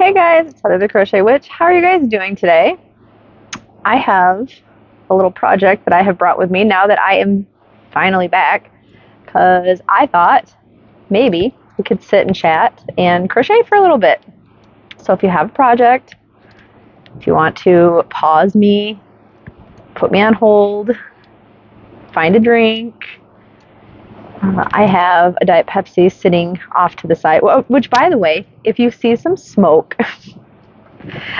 Hey guys, it's Heather the Crochet Witch. How are you guys doing today? I have a little project that I have brought with me now that I am finally back because I thought maybe we could sit and chat and crochet for a little bit. So if you have a project, if you want to pause me, put me on hold, find a drink, I have a Diet Pepsi sitting off to the side, which by the way, if you see some smoke,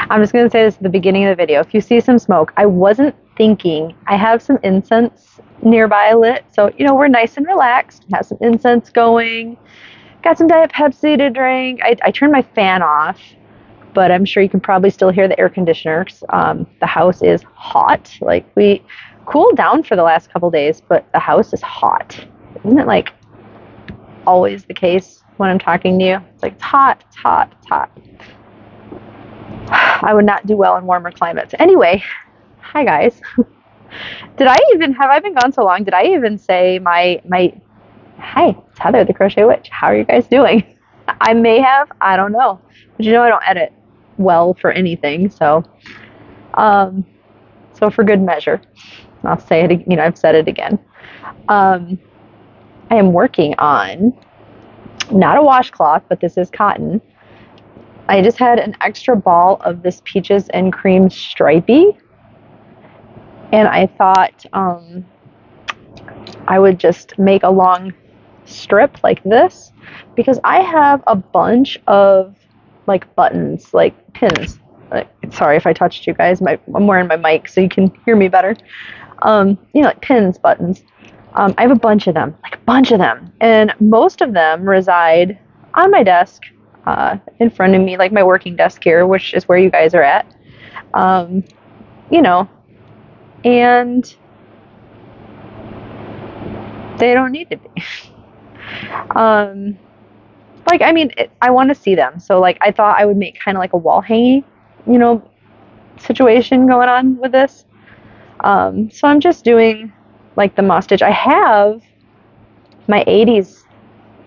I'm just going to say this at the beginning of the video. If you see some smoke, I wasn't thinking. I have some incense nearby lit. So, we're nice and relaxed. Have some incense going. Got some Diet Pepsi to drink. I turned my fan off, but I'm sure you can probably still hear the air conditioner. The house is hot. Like, we cooled down for the last couple days, but the house is hot. Isn't it like always the case when I'm talking to you? It's like, it's hot, it's hot, it's hot. I would not do well in warmer climates. Anyway, hi guys. Have I been gone so long? Did I even say my hi, it's Heather the Crochet Witch. How are you guys doing? I may have, I don't know. But I don't edit well for anything, so for good measure. I'll say it, I've said it again. I am working on not a washcloth, but this is cotton. I just had an extra ball of this peaches and cream stripey, and I thought I would just make a long strip like this because I have a bunch of like buttons, like pins. Sorry if I touched you guys. I'm wearing my mic so you can hear me better. Like pins, buttons. I have a bunch of them, and most of them reside on my desk. In front of me, like my working desk here, which is where you guys are at, and they don't need to be. I want to see them. So I thought I would make kind of like a wall hanging, situation going on with this. So I'm just doing like the moss stitch. I have my 80s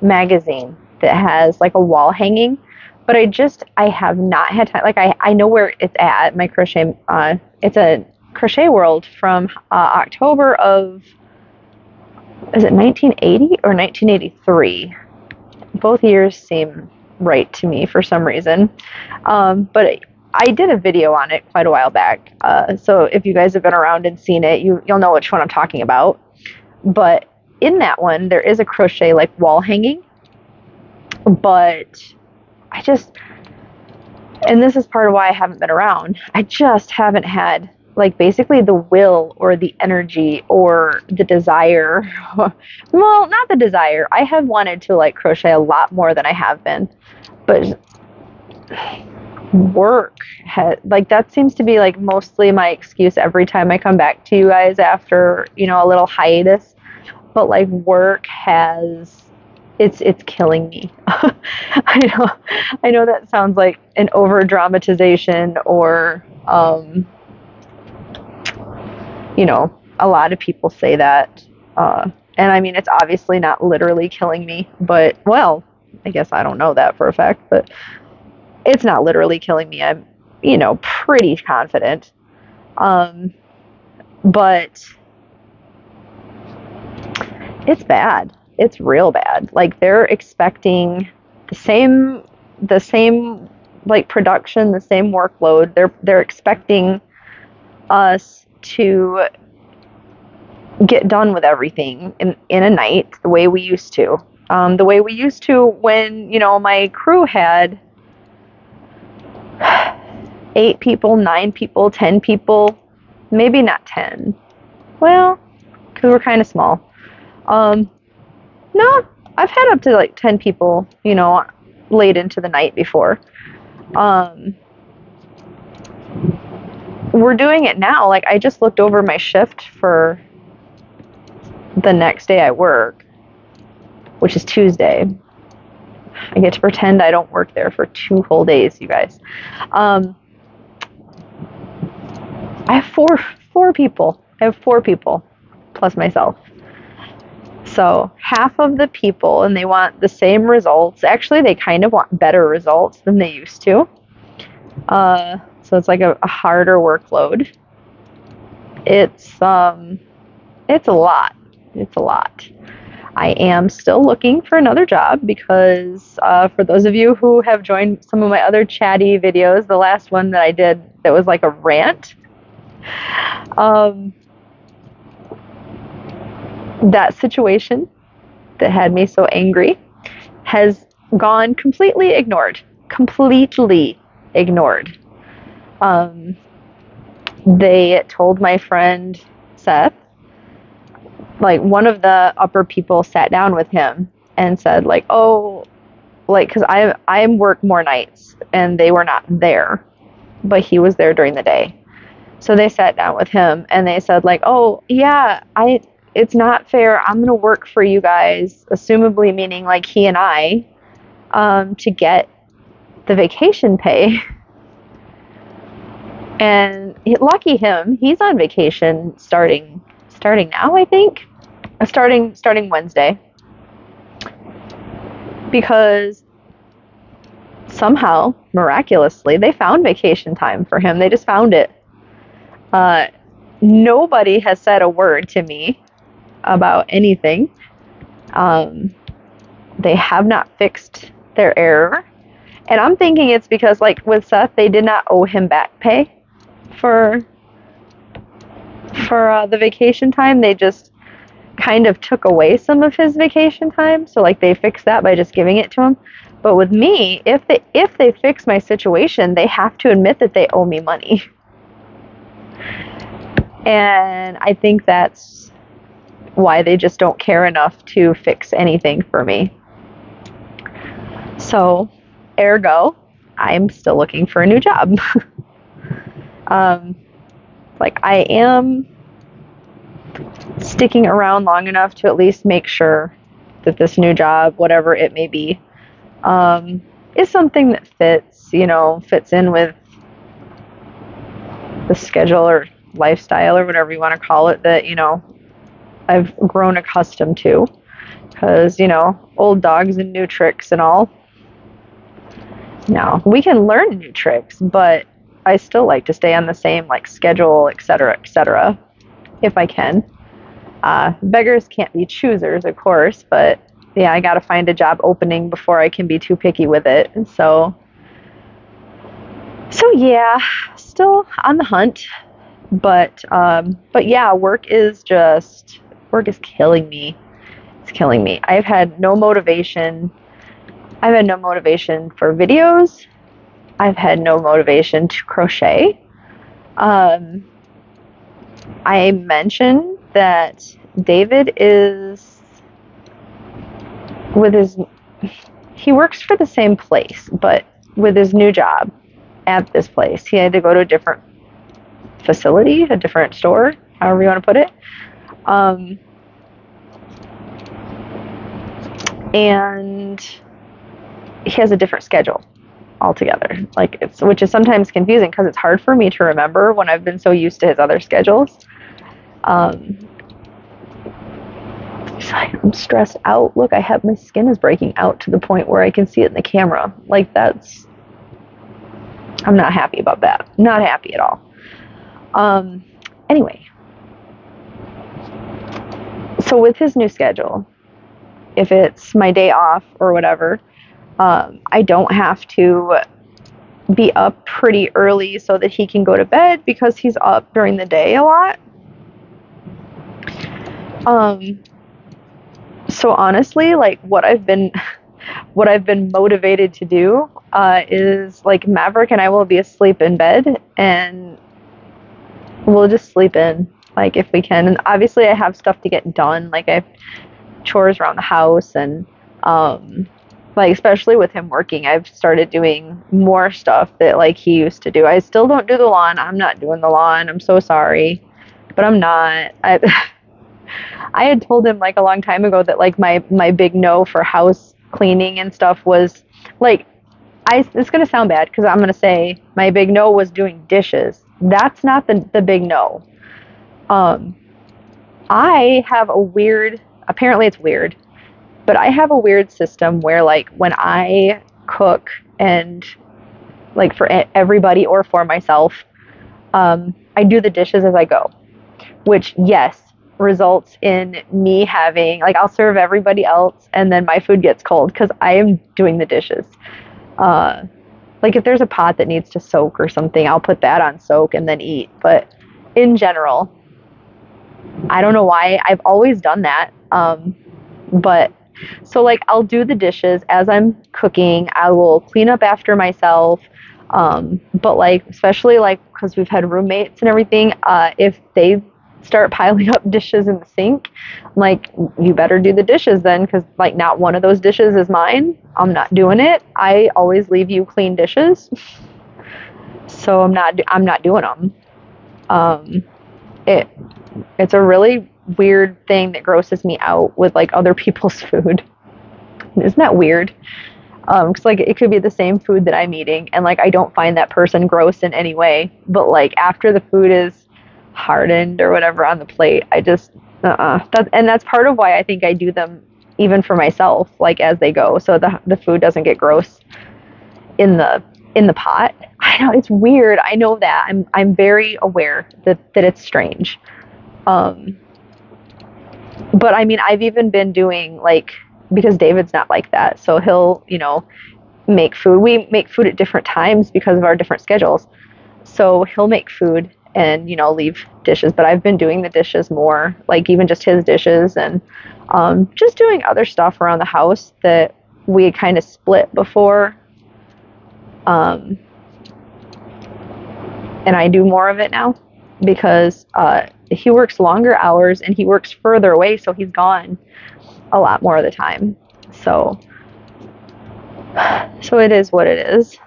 magazine that has like a wall hanging, but I have not had time. I know where it's at. My crochet, it's a Crochet World from October of, is it 1980 or 1983? Both years seem right to me for some reason. But I did a video on it quite a while back. So if you guys have been around and seen it, you'll know which one I'm talking about. But in that one, there is a crochet like wall hanging. But and this is part of why I haven't been around, I just haven't had basically the will or the energy or the desire. Well, not the desire. I have wanted to crochet a lot more than I have been, but work that seems to be mostly my excuse every time I come back to you guys after a little hiatus. But work has, it's killing me. I know that sounds like an over dramatization or a lot of people say that, and I mean it's obviously not literally killing me, but I guess I don't know that for a fact, but it's not literally killing me. I'm pretty confident, but it's bad. It's real bad. They're expecting the same production, the same workload. They're expecting us to get done with everything in a night the way we used to. The way we used to when, my crew had 8 people, 9 people, 10 people, maybe not 10. Well, because we're kind of small. No, I've had up to 10 people, late into the night before. We're doing it now. I just looked over my shift for the next day I work, which is Tuesday. I get to pretend I don't work there for 2 whole days, you guys. I have four people. I have 4 people plus myself. So half of the people, and they want the same results. Actually, they kind of want better results than they used to. So it's like a harder workload. It's a lot. It's a lot. I am still looking for another job because for those of you who have joined some of my other chatty videos, the last one that I did that was like a rant, that situation that had me so angry has gone completely ignored. Completely ignored. They told my friend Seth, like one of the upper people sat down with him and said like, oh, like, because I work more nights and they were not there, but he was there during the day. So they sat down with him and they said like, oh yeah, it's not fair. I'm gonna work for you guys, assumably meaning like he and I, to get the vacation pay. And lucky him, he's on vacation starting now, I think. Starting Wednesday. Because somehow, miraculously, they found vacation time for him. They just found it. Nobody has said a word to me about anything. They have not fixed their error. And I'm thinking it's because, like, with Seth, they did not owe him back pay for the vacation time. They just kind of took away some of his vacation time. So, like, they fixed that by just giving it to him. But with me, if they fix my situation, they have to admit that they owe me money. And I think that's why they just don't care enough to fix anything for me. So, ergo, I'm still looking for a new job. Like, I am sticking around long enough to at least make sure that this new job, whatever it may be, is something that fits in with the schedule or lifestyle or whatever you want to call it that, I've grown accustomed to. Because, old dogs and new tricks and all. Now, we can learn new tricks, but I still like to stay on the same, like, schedule, etc., if I can. Beggars can't be choosers, of course, but yeah, I gotta find a job opening before I can be too picky with it. And so yeah, still on the hunt, but yeah, work is killing me. It's killing me. I've had no motivation. I've had no motivation for videos. I've had no motivation to crochet. I mentioned that David he works for the same place, but with his new job at this place, he had to go to a different facility, a different store, however you want to put it. And he has a different schedule altogether. Like, which is sometimes confusing because it's hard for me to remember when I've been so used to his other schedules. I'm stressed out. Look, my skin is breaking out to the point where I can see it in the camera. Like, I'm not happy about that. Not happy at all. Anyway. So with his new schedule, if it's my day off or whatever, I don't have to be up pretty early so that he can go to bed because he's up during the day a lot. So honestly, like, what I've been motivated to do is, like, Maverick and I will be asleep in bed and we'll just sleep in, like, if we can. And obviously I have stuff to get done, like I have chores around the house, and like, especially with him working, I've started doing more stuff that, like, he used to do. I still don't do the lawn. I'm not doing the lawn. I'm so sorry, but I'm not. I had told him, like, a long time ago that, like, my big no for house cleaning and stuff was, like, it's going to sound bad because I'm going to say my big no was doing dishes. That's not the big no. I have apparently it's weird, but I have a weird system where, like, when I cook and like for everybody or for myself. I do the dishes as I go, which, yes, results in me having, like, I'll serve everybody else and then my food gets cold because I am doing the dishes. Like, if there's a pot that needs to soak or something, I'll put that on soak and then eat. But in general, I don't know why. I've always done that. But so, like, I'll do the dishes as I'm cooking. I will clean up after myself. But, like, especially, like, because we've had roommates and everything, if they start piling up dishes in the sink, I'm like, you better do the dishes then, because, like, not one of those dishes is mine. I'm not doing it. I always leave you clean dishes. So I'm not doing them. It's a really weird thing that grosses me out with, like, other people's food. Isn't that weird? Because, like, it could be the same food that I'm eating, and, like, I don't find that person gross in any way. But, like, after the food is hardened or whatever on the plate, I just, that's part of why I think I do them even for myself, like, as they go, so the food doesn't get gross in the pot. I know it's weird. I know that. I'm very aware that it's strange. But I mean, I've even been doing, like, because David's not like that, so he'll, make food. We make food at different times because of our different schedules. So he'll make food and, leave dishes. But I've been doing the dishes more, like, even just his dishes, and just doing other stuff around the house that we kind of split before. And I do more of it now because he works longer hours and he works further away, so he's gone a lot more of the time. So it is what it is.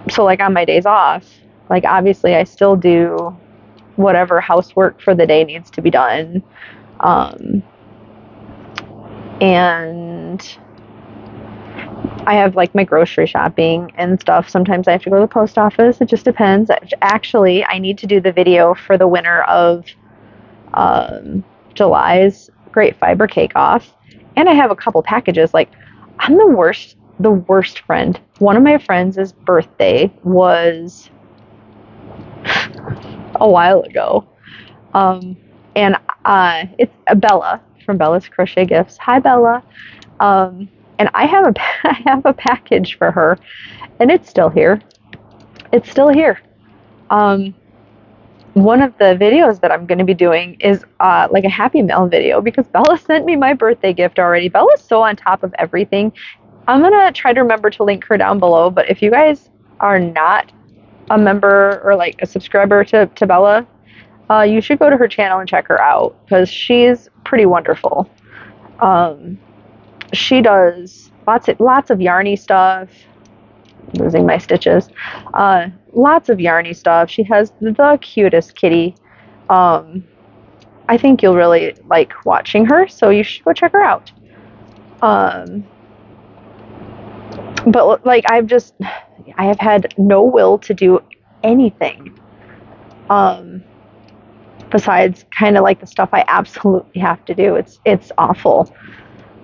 So, like, on my days off, like, obviously I still do whatever housework for the day needs to be done. And I have, like, my grocery shopping and stuff. Sometimes I have to go to the post office. It just depends. Actually, I need to do the video for the winner of July's Great Fiber Cake Off. And I have a couple packages. Like, I'm the worst friend. One of my friends' birthday was a while ago. And it's Bella from Bella's Crochet Gifts. Hi, Bella. And I have a package for her, and it's still here. It's still here. One of the videos that I'm going to be doing is like a Happy Mail video, because Bella sent me my birthday gift already. Bella's so on top of everything. I'm going to try to remember to link her down below, but if you guys are not a member or, like, a subscriber to Bella, you should go to her channel and check her out, because she's pretty wonderful. She does lots of yarny stuff. Losing my stitches. Lots of yarny stuff. She has the cutest kitty. I think you'll really like watching her, so you should go check her out. But, like, I have had no will to do anything. Besides kind of, like, the stuff I absolutely have to do. It's awful.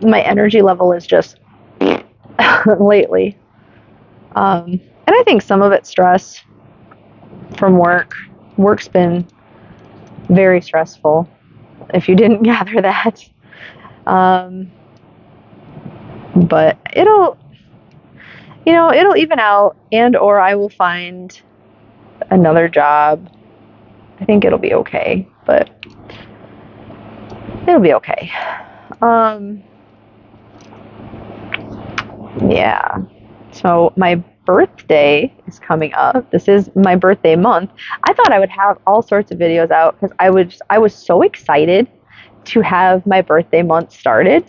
My energy level is just lately. And I think some of it's stress from work. Work's been very stressful, if you didn't gather that. But it'll even out, and or I will find another job. I think it'll be okay, but it'll be okay. Yeah. So my birthday is coming up. This is my birthday month. I thought I would have all sorts of videos out because I was so excited to have my birthday month started.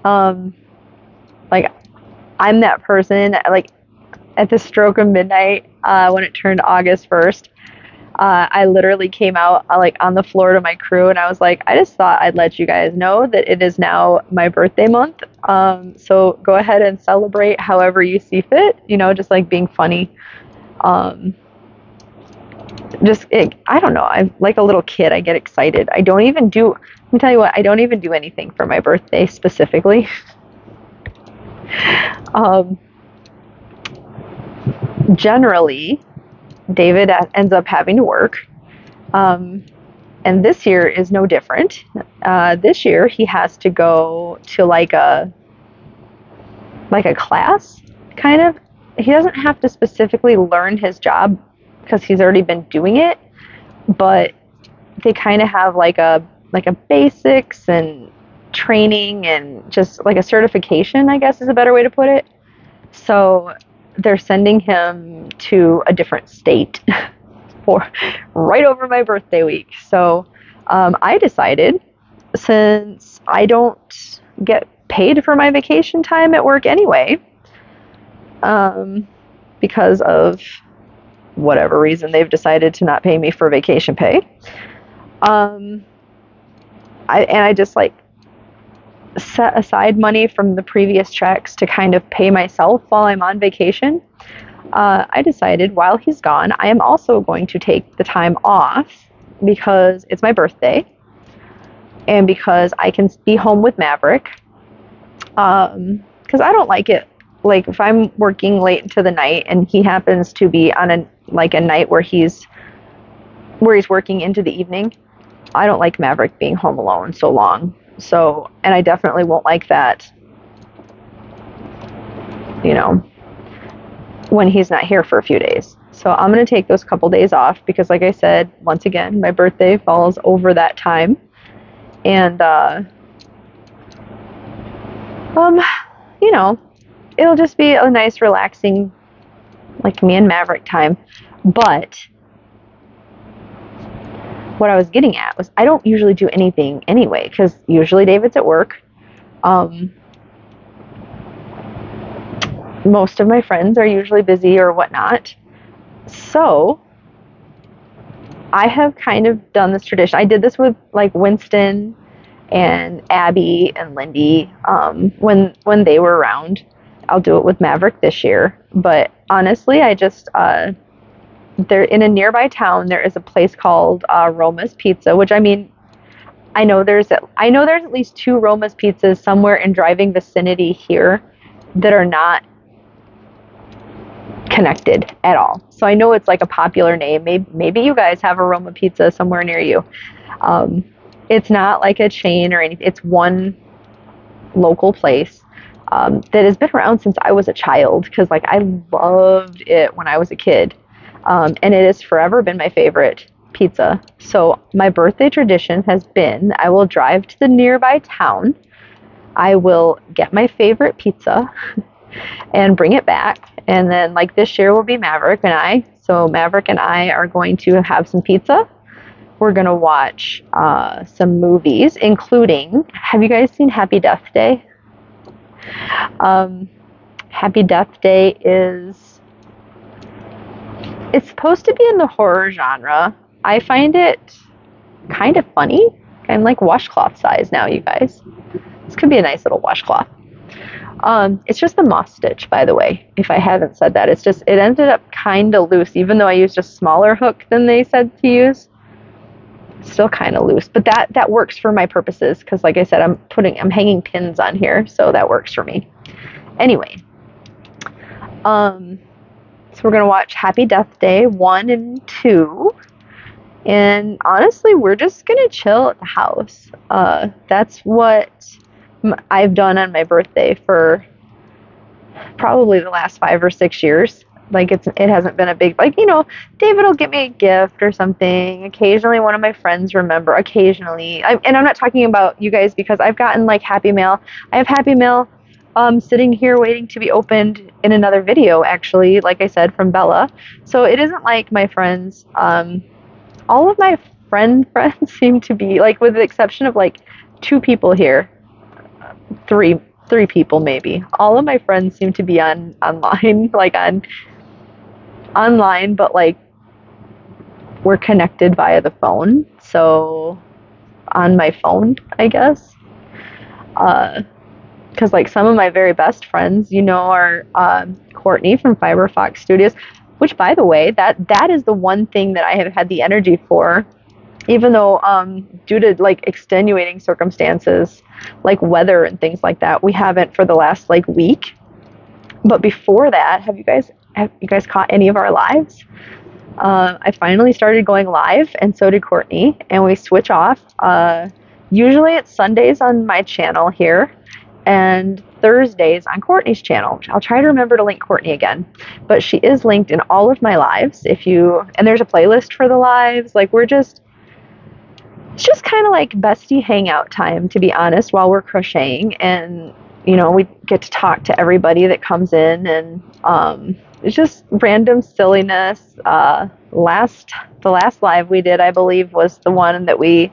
Like, I'm that person, like, at the stroke of midnight, when it turned August 1st, I literally came out, like, on the floor to my crew, and I was like, I just thought I'd let you guys know that it is now my birthday month. So go ahead and celebrate however you see fit, just, like, being funny. I don't know. I'm like a little kid. I get excited. Let me tell you what, I don't even do anything for my birthday specifically. generally, David ends up having to work. And this year is no different. This year he has to go to like a class, kind of. He doesn't have to specifically learn his job because he's already been doing it, but they kind of have like a basics and training and just like a certification, I guess is a better way to put it. So they're sending him to a different state for right over my birthday week. So I decided, since I don't get paid for my vacation time at work anyway, because of whatever reason they've decided to not pay me for vacation pay. I just like set aside money from the previous checks to kind of pay myself while I'm on vacation. I decided while he's gone, I am also going to take the time off because it's my birthday and because I can be home with Maverick. Because I don't like it. Like if I'm working late into the night and he happens to be on a night where he's working into the evening, I don't like Maverick being home alone so long. So, and I definitely won't like that, when he's not here for a few days. So I'm going to take those couple days off because, like I said, once again, my birthday falls over that time. And, it'll just be a nice, relaxing, like me and Maverick time. But what I was getting at was I don't usually do anything anyway because usually David's at work. Most of my friends are usually busy or whatnot. So I have kind of done this tradition. I did this with like Winston and Abby and Lindy when they were around. I'll do it with Maverick this year. But honestly, I just there in a nearby town there is a place called Roma's Pizza, which I know there's at least 2 Roma's Pizzas somewhere in driving vicinity here that are not connected at all. So I know it's like a popular name. Maybe you guys have a Roma Pizza somewhere near you. It's not like a chain or anything. It's one local place that has been around since I was a child because like I loved it when I was a kid. And it has forever been my favorite pizza. So my birthday tradition has been I will drive to the nearby town. I will get my favorite pizza and bring it back. And then like this year will be Maverick and I. So Maverick and I are going to have some pizza. We're going to watch some movies, including, have you guys seen Happy Death Day? Happy Death Day it's supposed to be in the horror genre. I find it kind of funny. I'm like washcloth size now, you guys. This could be a nice little washcloth. It's just the moss stitch, by the way, if I haven't said that. It ended up kind of loose, even though I used a smaller hook than they said to use. Still kind of loose, but that works for my purposes because, like I said, I'm hanging pins on here, so that works for me. Anyway, so we're gonna watch Happy Death Day 1 and 2, and honestly, we're just gonna chill at the house. That's what I've done on my birthday for probably the last 5 or 6 years. Like it hasn't been a big, like, David will get me a gift or something. Occasionally one of my friends remember, occasionally. And I'm not talking about you guys because I've gotten like Happy Mail. I have Happy Mail sitting here waiting to be opened in another video, actually, like I said, from Bella. So it isn't like my friends, all of my friends seem to be, like, with the exception of like 2 people here, three people maybe. All of my friends seem to be online, like online, but like we're connected via the phone. So on my phone, I guess. Because like some of my very best friends, are Courtney from Fiber Fox Studios, which, by the way, that is the one thing that I have had the energy for, even though due to like extenuating circumstances like weather and things like that, we haven't for the last like week. But before that, have you guys have you guys caught any of our lives? I finally started going live, and so did Courtney, and we switch off. Usually it's Sundays on my channel here, and Thursdays on Courtney's channel. I'll try to remember to link Courtney again, but she is linked in all of my lives. And there's a playlist for the lives. Like, it's just kind of like bestie hangout time, to be honest, while we're crocheting, and we get to talk to everybody that comes in, and it's just random silliness. The last live we did, I believe, was the one that we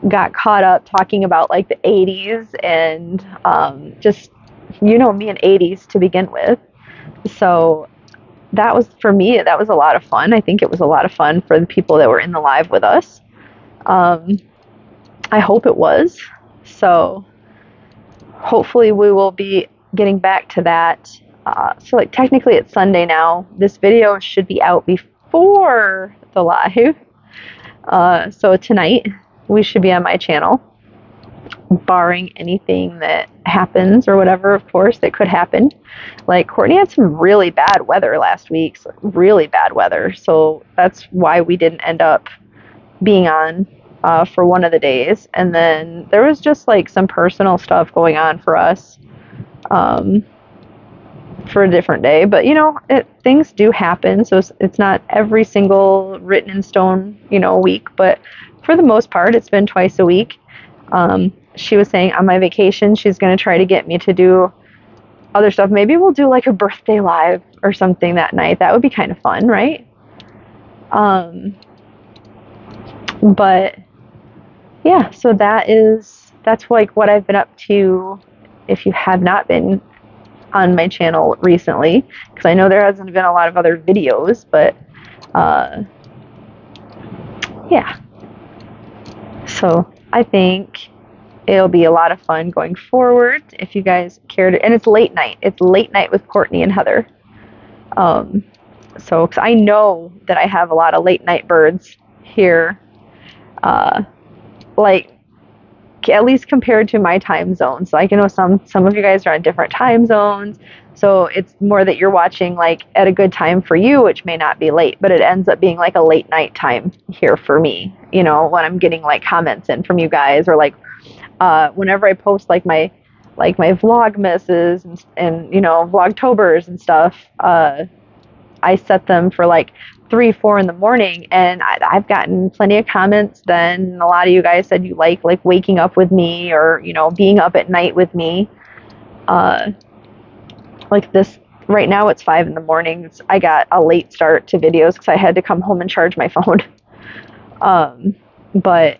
got caught up talking about like the 80s, and just me and 80s to begin with. So that was, for me, that was a lot of fun. I think it was a lot of fun for the people that were in the live with us. I hope it was. So hopefully we will be getting back to that. So like technically it's Sunday now. This video should be out before the live. So tonight we should be on my channel, barring anything that happens or whatever, of course, that could happen. Like, Courtney had some really bad weather last week, really bad weather. So that's why we didn't end up being on for one of the days. And then there was just like some personal stuff going on for us for a different day. But things do happen, so it's not every single written in stone week, but for the most part it's been twice a week. She was saying on my vacation she's going to try to get me to do other stuff. Maybe we'll do like a birthday live or something that night. That would be kind of fun, right? But yeah, so that's like what I've been up to. If you have not been on my channel recently, because I know there hasn't been a lot of other videos, but yeah, so I think it'll be a lot of fun going forward if you guys care to. And it's late night with Courtney and Heather. So cause I know that I have a lot of late night birds here, like at least compared to my time zone. So I know some of you guys are on different time zones, so it's more that you're watching like at a good time for you, which may not be late, but it ends up being like a late night time here for me, when I'm getting like comments in from you guys, or like whenever I post like my vlogmases and vlogtobers and stuff, I set them for like 3-4 in the morning, and I've gotten plenty of comments then. A lot of you guys said you like waking up with me, or being up at night with me. Like this right now it's 5 in the morning. I got a late start to videos because I had to come home and charge my phone. But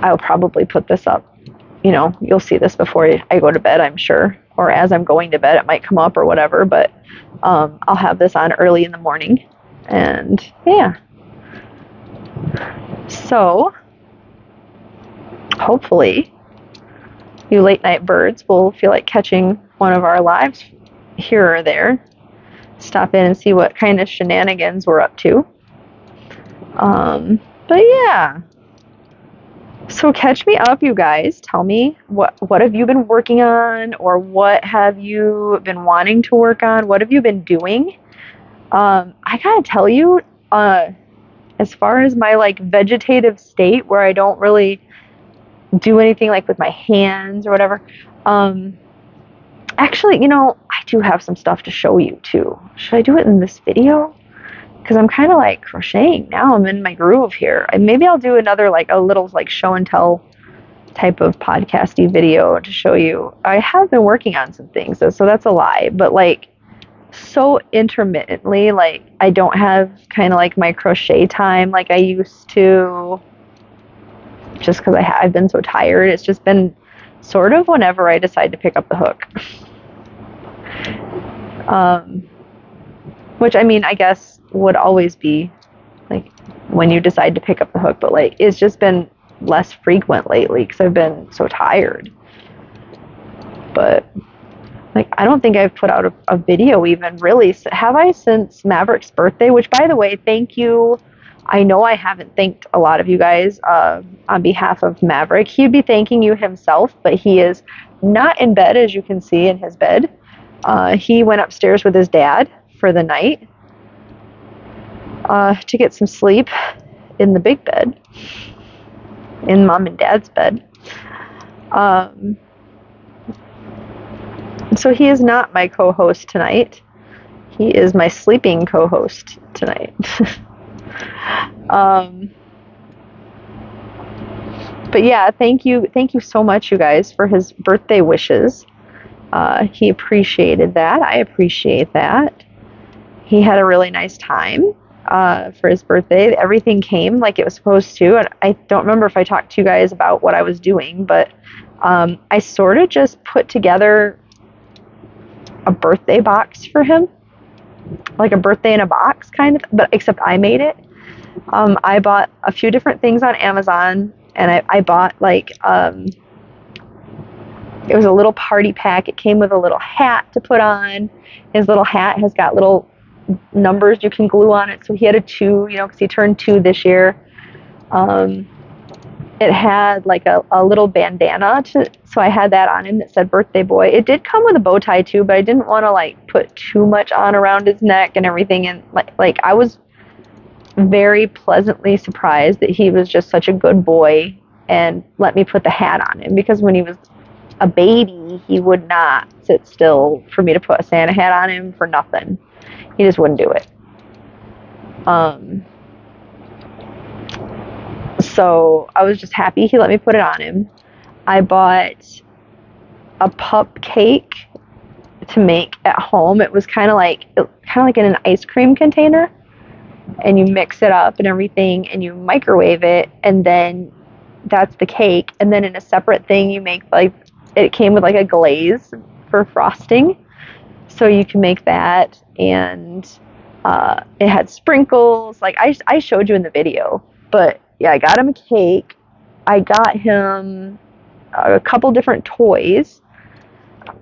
I'll probably put this up, you'll see this before I go to bed, I'm sure, or as I'm going to bed it might come up or whatever, but I'll have this on early in the morning. And yeah, so hopefully you late night birds will feel like catching one of our lives here or there, stop in and see what kind of shenanigans we're up to. But yeah, so catch me up, you guys. Tell me what have you been working on, or what have you been wanting to work on? What have you been doing? I gotta tell you, as far as my like vegetative state, where I don't really do anything like with my hands or whatever, actually, I do have some stuff to show you too. Should I do it in this video? Because I'm kind of like crocheting now. I'm in my groove here. And maybe I'll do another like a little like show and tell type of podcasty video to show you. I have been working on some things, so that's a lie, but like so intermittently, like I don't have kind of like my crochet time like I used to, just because I've been so tired. It's just been sort of whenever I decide to pick up the hook. Which I mean, I guess would always be like when you decide to pick up the hook, but like it's just been less frequent lately because I've been so tired. But like I don't think I've put out a video even really, have I, since Maverick's birthday, which by the way, thank you. I know I haven't thanked a lot of you guys on behalf of Maverick. He'd be thanking you himself, but he is not in bed, as you can see in his bed. He went upstairs with his dad for the night to get some sleep in the big bed, in mom and dad's bed. So he is not my co-host tonight. He is my sleeping co-host tonight. But yeah, thank you so much, you guys, for his birthday wishes. He appreciated that. I appreciate that. He had a really nice time for his birthday. Everything came like it was supposed to. And I don't remember if I talked to you guys about what I was doing, but I sort of just put together a birthday box for him, like a birthday in a box kind of, but except I made it. I bought a few different things on Amazon, and I bought like it was a little party pack. It came with a little hat to put on. His little hat has got little numbers you can glue on it. So he had a 2, because he turned 2 this year. It had like a little bandana, so I had that on him that said birthday boy. It did come with a bow tie too, but I didn't want to like put too much on around his neck and everything. And like I was very pleasantly surprised that he was just such a good boy and let me put the hat on him, because when he was a baby, he would not sit still for me to put a Santa hat on him for nothing. He just wouldn't do it. So I was just happy he let me put it on him. I bought a pup cake to make at home. It was kind of like in an ice cream container, and you mix it up and everything, and you microwave it, and then that's the cake. And then in a separate thing, you make like, it came with like a glaze for frosting, so you can make that. And it had sprinkles. Like I showed you in the video, but yeah, I got him a cake. I got him a couple different toys,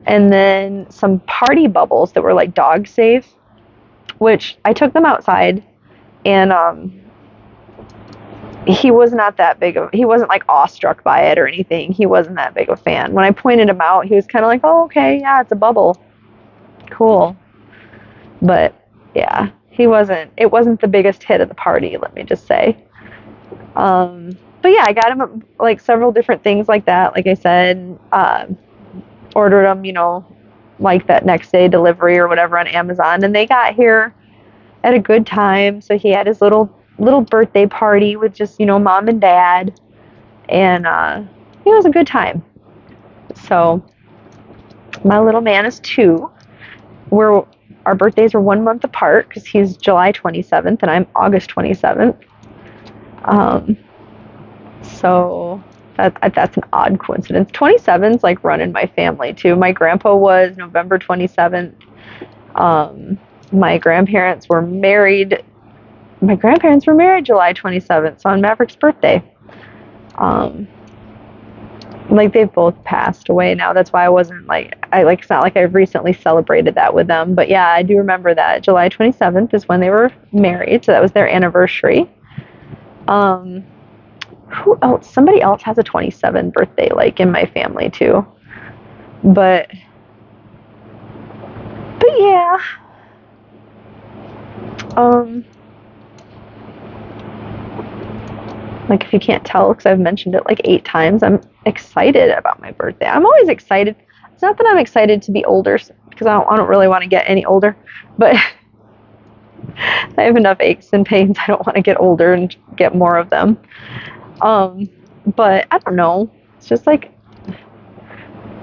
and then some party bubbles that were like dog safe, which I took them outside, and he was not that big of, he wasn't like awestruck by it or anything. He wasn't that big of a fan. When I pointed him out, he was kind of like, oh, okay, yeah, it's a bubble. Cool. But yeah, it wasn't the biggest hit of the party, let me just say. But yeah, I got him like several different things like that. Like I said, ordered them, like that next day delivery or whatever on Amazon, and they got here at a good time. So he had his little birthday party with just, mom and dad, and it was a good time. So my little man is 2. Our birthdays are 1 month apart, because he's July 27th and I'm August 27th. So that's an odd coincidence. 27's like run in my family too. My grandpa was November 27th. My grandparents were married July 27th, so on Maverick's birthday. Like they've both passed away now. That's why I wasn't it's not like I've recently celebrated that with them. But yeah, I do remember that July 27th is when they were married, so that was their anniversary. Who else? Somebody else has a 27 birthday, like in my family too. But yeah. Like if you can't tell, because I've mentioned it like 8 times, I'm excited about my birthday. I'm always excited. It's not that I'm excited to be older, because I don't really want to get any older, but I have enough aches and pains. I don't want to get older and get more of them. But I don't know. It's just like,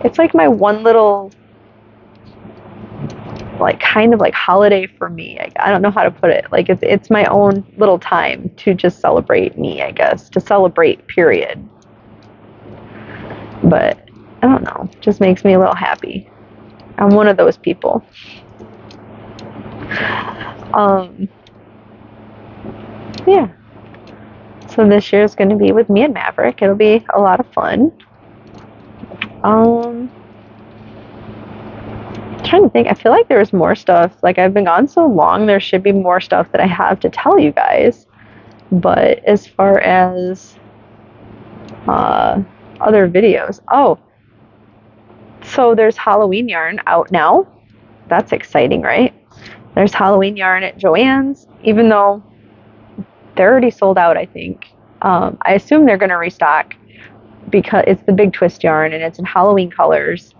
it's like my one little, like kind of like holiday for me. I don't know how to put it. Like it's my own little time to just celebrate me, I guess, to celebrate, period. But I don't know. It just makes me a little happy. I'm one of those people. Yeah. So this year is going to be with me and Maverick. It'll be a lot of fun. I'm trying to think. I feel like there's more stuff. Like I've been gone so long, there should be more stuff that I have to tell you guys. But as far as other videos, so there's Halloween yarn out now. that's exciting, right? There's Halloween yarn at Joann's, even though they're already sold out, I think. I assume they're going to restock because it's the big twist yarn and it's in Halloween colors,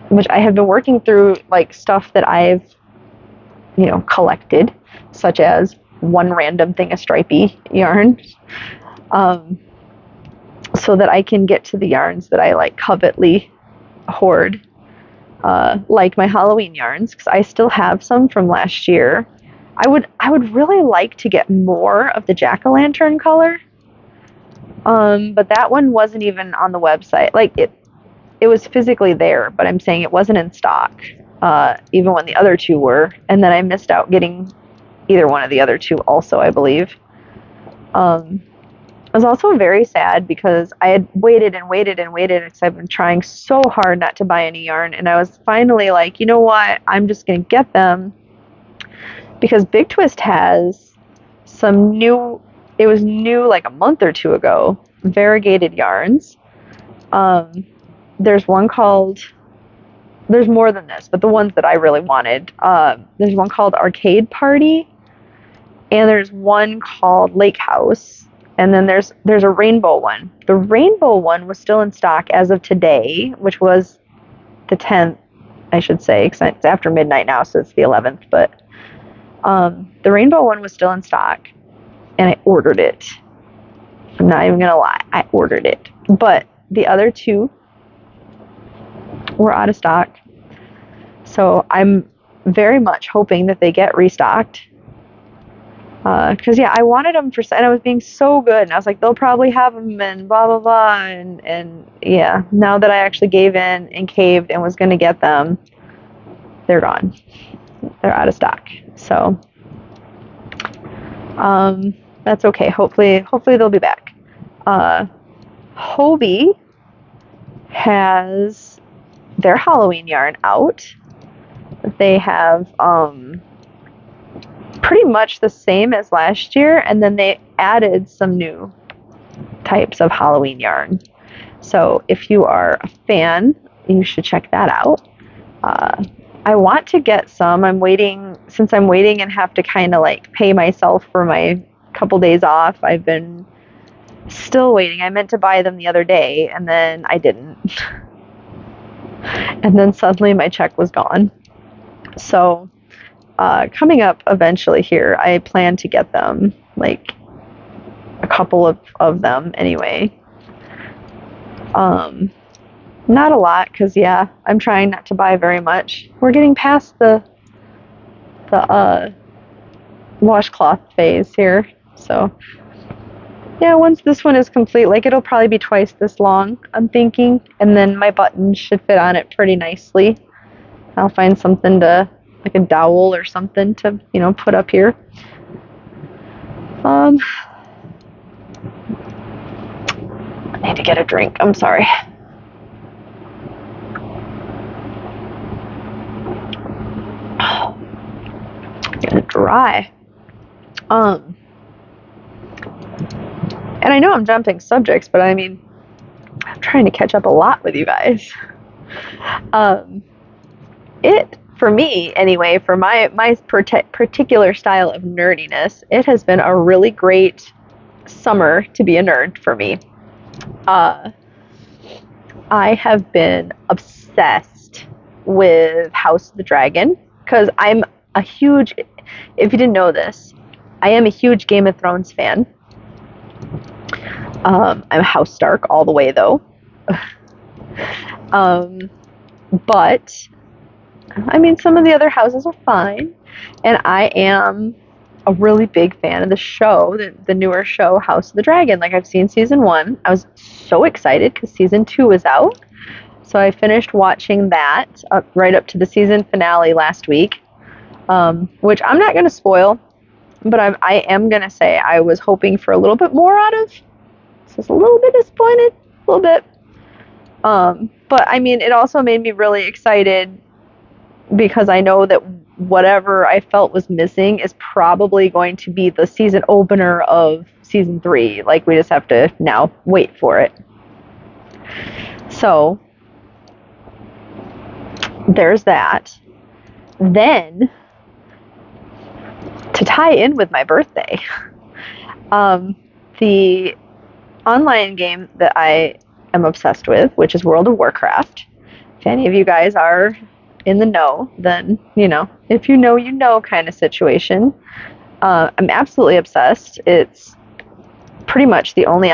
which I have been working through, like stuff that I've, collected, such as one random thing of stripey yarn, so that I can get to the yarns that I like covetly hoard, like my Halloween yarns, because I still have some from last year. I would really like to get more of the jack-o'-lantern color, but that one wasn't even on the website. Like it was physically there, but I'm saying it wasn't in stock, even when the other two were. And then I missed out getting either one of the other two also, I believe. I was also very sad because I had waited and waited and waited because I've been trying so hard not to buy any yarn. And I was finally like, you know what? I'm just going to get them because Big Twist has some new, it was new like a month or two ago, variegated yarns. There's one called, there's more than this, but the ones that I really wanted, there's one called Arcade Party, and there's one called Lake House, and then there's a rainbow one. The rainbow one was still in stock as of today, which was the 10th, I should say, because it's after midnight now, so it's the 11th, but the rainbow one was still in stock, and I ordered it. I'm not even gonna lie, I ordered it. But the other two were out of stock, so I'm very much hoping that they get restocked. Because I wanted them and I was being so good, and I was like, they'll probably have them and blah blah blah, and yeah, now that I actually gave in and caved and was gonna get them, they're gone. They're out of stock. So that's okay. Hopefully they'll be back. Hobie has their Halloween yarn out. They have pretty much the same as last year, and then they added some new types of Halloween yarn. So if you are a fan, you should check that out. I want to get some. Since I'm waiting and have to kind of like pay myself for my couple days off, I've been still waiting. I meant to buy them the other day, and then I didn't. And then suddenly my check was gone. So coming up eventually here, I plan to get them, like a couple of them anyway. Not a lot, because I'm trying not to buy very much. We're getting past the washcloth phase here, so once this one is complete, like it'll probably be twice this long, I'm thinking, and then my buttons should fit on it pretty nicely. I'll find something to, like a dowel or something to, put up here. I need to get a drink. I'm sorry. Getting dry. And I know I'm jumping subjects, but I mean, I'm trying to catch up a lot with you guys. For me anyway, for my particular style of nerdiness, it has been a really great summer to be a nerd for me. I have been obsessed with House of the Dragon, because I'm a huge, if you didn't know this, I am a huge Game of Thrones fan. I'm House Stark all the way, though. But I mean, some of the other houses are fine, and I am a really big fan of the show, the newer show, House of the Dragon. Like, I've seen season 1. I was so excited because season 2 is out, so I finished watching that right up to the season finale last week, which I'm not going to spoil, but I am going to say I was hoping for a little bit more out of. So I was a little bit disappointed, a little bit. But I mean, it also made me really excited because I know that whatever I felt was missing is probably going to be the season opener of season 3. Like, we just have to now wait for it. So there's that. Then, to tie in with my birthday, the online game that I am obsessed with, which is World of Warcraft. If any of you guys are in the know, then, if you know kind of situation. I'm absolutely obsessed. It's pretty much the only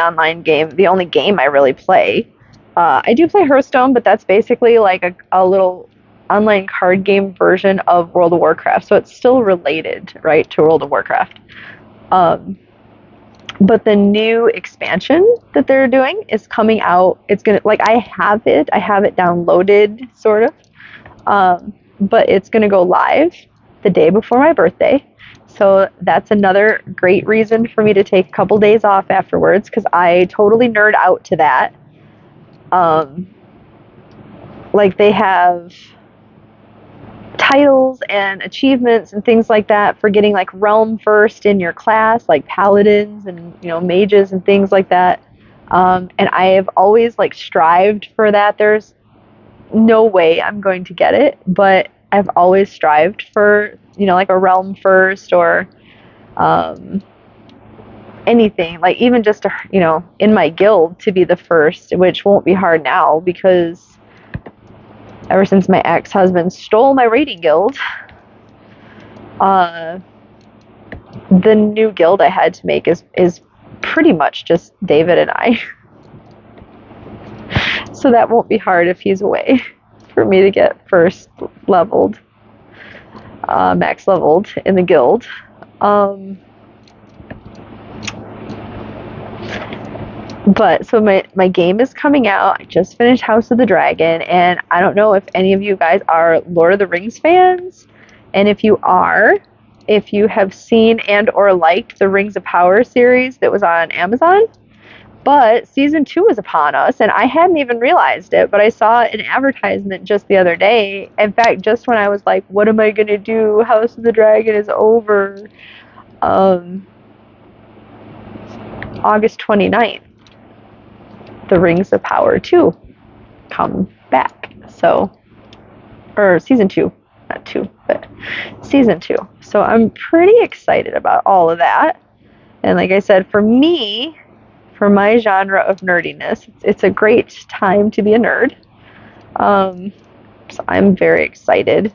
game I really play. I do play Hearthstone, but that's basically like a little online card game version of World of Warcraft, so it's still related, right, to World of Warcraft. But the new expansion that they're doing is coming out. It's gonna, like, I have it downloaded, sort of, but it's gonna go live the day before my birthday. So that's another great reason for me to take a couple days off afterwards, because I totally nerd out to that. Like, they have titles and achievements and things like that for getting like realm first in your class, like paladins and mages and things like that. And I have always like strived for that. There's no way I'm going to get it, but I've always strived for like a realm first, or anything, like even just in my guild to be the first, which won't be hard now because ever since my ex-husband stole my raiding guild, the new guild I had to make is pretty much just David and I. So that won't be hard if he's away for me to get first leveled, max leveled in the guild. But so my game is coming out. I just finished House of the Dragon, and I don't know if any of you guys are Lord of the Rings fans. And if you are, if you have seen and or liked the Rings of Power series that was on Amazon, but season 2 is upon us, and I hadn't even realized it, but I saw an advertisement just the other day. In fact, just when I was like, what am I going to do? House of the Dragon is over. August 29th. The Rings of Power 2 come back. So, or season 2, not 2, but season 2. So I'm pretty excited about all of that. And like I said, for me, for my genre of nerdiness, it's a great time to be a nerd. So I'm very excited.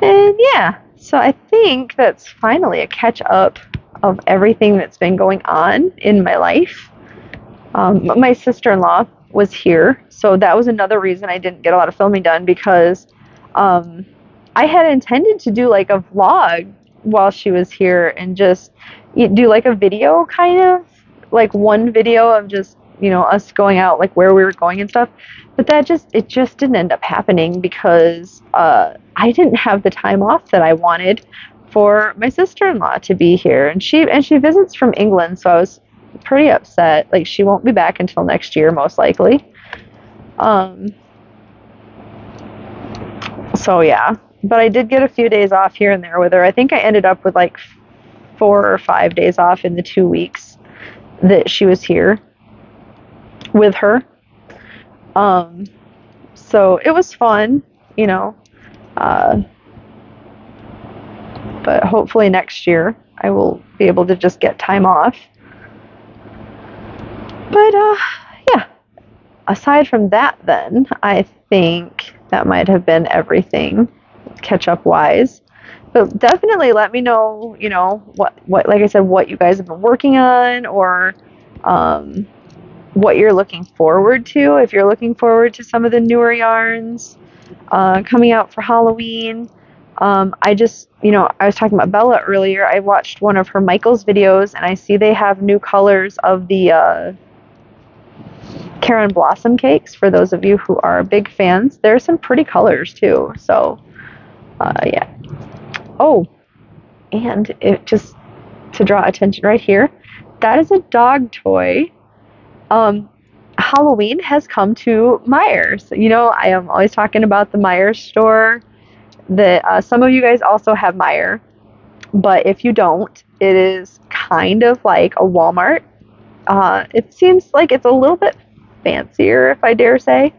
And yeah, so I think that's finally a catch up of everything that's been going on in my life. My sister-in-law was here, so that was another reason I didn't get a lot of filming done, because I had intended to do like a vlog while she was here and just do like a video, kind of like one video of just us going out, like where we were going and stuff. But it just didn't end up happening because I didn't have the time off that I wanted for my sister-in-law to be here, and she visits from England, so I was pretty upset. Like, she won't be back until next year, most likely. So yeah, but I did get a few days off here and there with her. I think I ended up with like 4 or 5 days off in the 2 weeks that she was here with her. So it was fun, but hopefully next year I will be able to just get time off. But yeah, aside from that, then I think that might have been everything catch up wise. But definitely let me know, what like I said, what you guys have been working on, or what you're looking forward to. If you're looking forward to some of the newer yarns coming out for Halloween. I just, I was talking about Bella earlier. I watched one of her Michael's videos, and I see they have new colors of the Karen Blossom cakes. For those of you who are big fans, there's some pretty colors too. So, yeah. Oh, and it just to draw attention right here, that is a dog toy. Halloween has come to Meyers. I am always talking about the Meyers store. That some of you guys also have Meijer, but if you don't, it is kind of like a Walmart. It seems like it's a little bit fancier, if I dare say.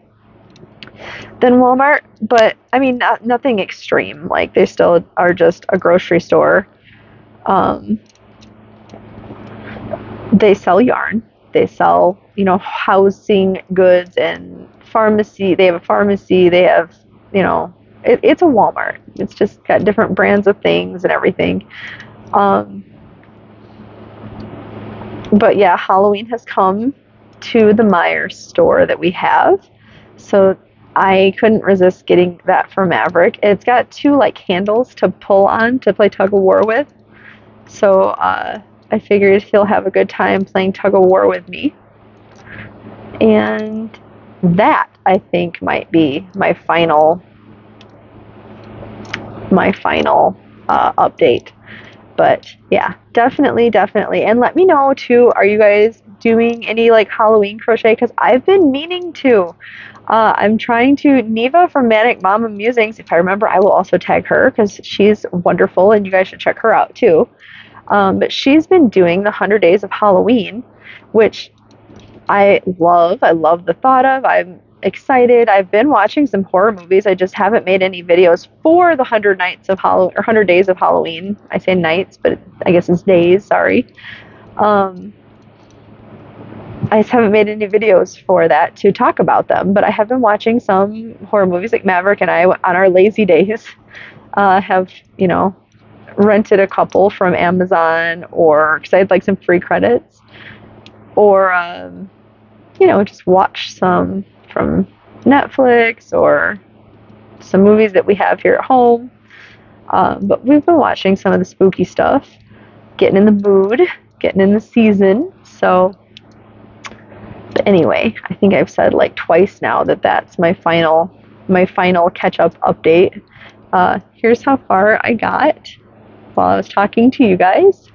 than Walmart, but I mean, nothing extreme. Like they still are just a grocery store. Um, they sell yarn. They sell, housing goods and pharmacy. They have a pharmacy. They have, it's a Walmart. It's just got different brands of things and everything. Um, but yeah, Halloween has come to the Meyers store that we have. So I couldn't resist getting that for Maverick. It's got two like handles to pull on to play tug of war with. So I figured he'll have a good time playing tug of war with me. And that I think might be my final update. But yeah, definitely. And let me know too, are you guys doing any like Halloween crochet? Because I've been meaning to. I'm trying to, Neva from Manic Mama Musings, if I remember, I will also tag her because she's wonderful and you guys should check her out too. But she's been doing the 100 Days of Halloween, which I love. I love the thought of. I'm excited. I've been watching some horror movies. I just haven't made any videos for the 100 nights of Halloween or 100 days of Halloween. I say nights, but I guess it's days. Sorry. I just haven't made any videos for that to talk about them, but I have been watching some horror movies. Like Maverick and I, on our lazy days, have, rented a couple from Amazon, or because I had like some free credits, or just watch some from Netflix or some movies that we have here at home. But we've been watching some of the spooky stuff, getting in the mood, getting in the season. So, but anyway, I think I've said like twice now that that's my final catch-up update. Here's how far I got while I was talking to you guys.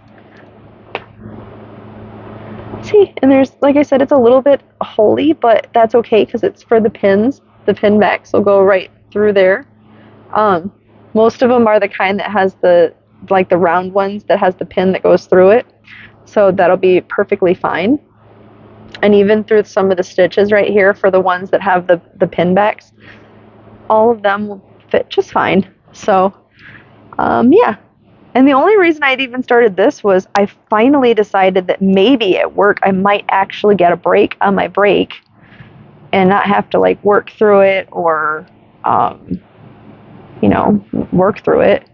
See, and there's, like I said, it's a little bit holy, but that's okay because it's for the pins. The pin backs will go right through there. Most of them are the kind that has the round ones that has the pin that goes through it. So that'll be perfectly fine. And even through some of the stitches right here for the ones that have the pin backs, all of them will fit just fine. So, yeah. And the only reason I'd even started this was I finally decided that maybe at work I might actually get a break on my break and not have to like work through it or, work through it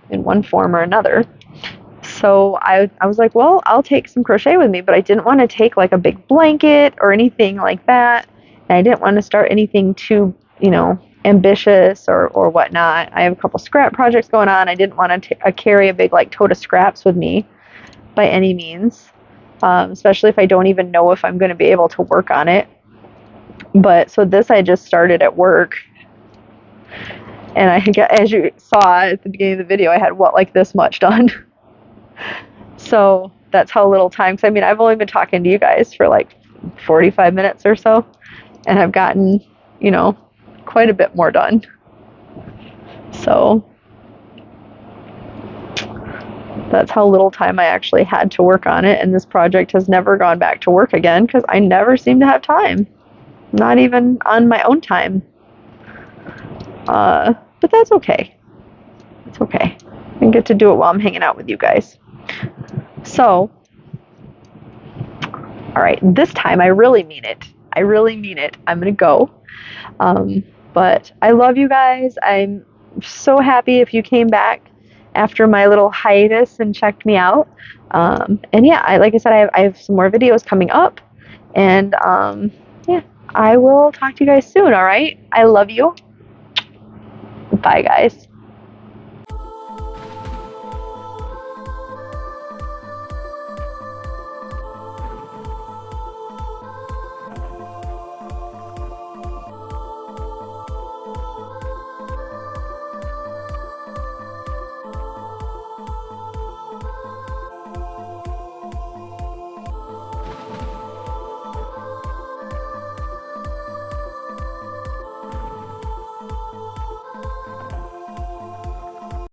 in one form or another. So I was like, well, I'll take some crochet with me, but I didn't want to take like a big blanket or anything like that. And I didn't want to start anything too, ambitious or whatnot. I have a couple scrap projects going on. I didn't want to carry a big like tote of scraps with me by any means, especially if I don't even know if I'm going to be able to work on it. But so this I just started at work, and as you saw at the beginning of the video, I had like this much done. So that's how little time. Because I mean, I've only been talking to you guys for like 45 minutes or so, and I've gotten quite a bit more done. So that's how little time I actually had to work on it, and this project has never gone back to work again because I never seem to have time, not even on my own time. But that's okay. It's okay. I get to do it while I'm hanging out with you guys. So, all right, this time I really mean it. I'm gonna go. But I love you guys. I'm so happy if you came back after my little hiatus and checked me out. And yeah, like I said, I have some more videos coming up. And yeah, I will talk to you guys soon, all right? I love you. Bye, guys.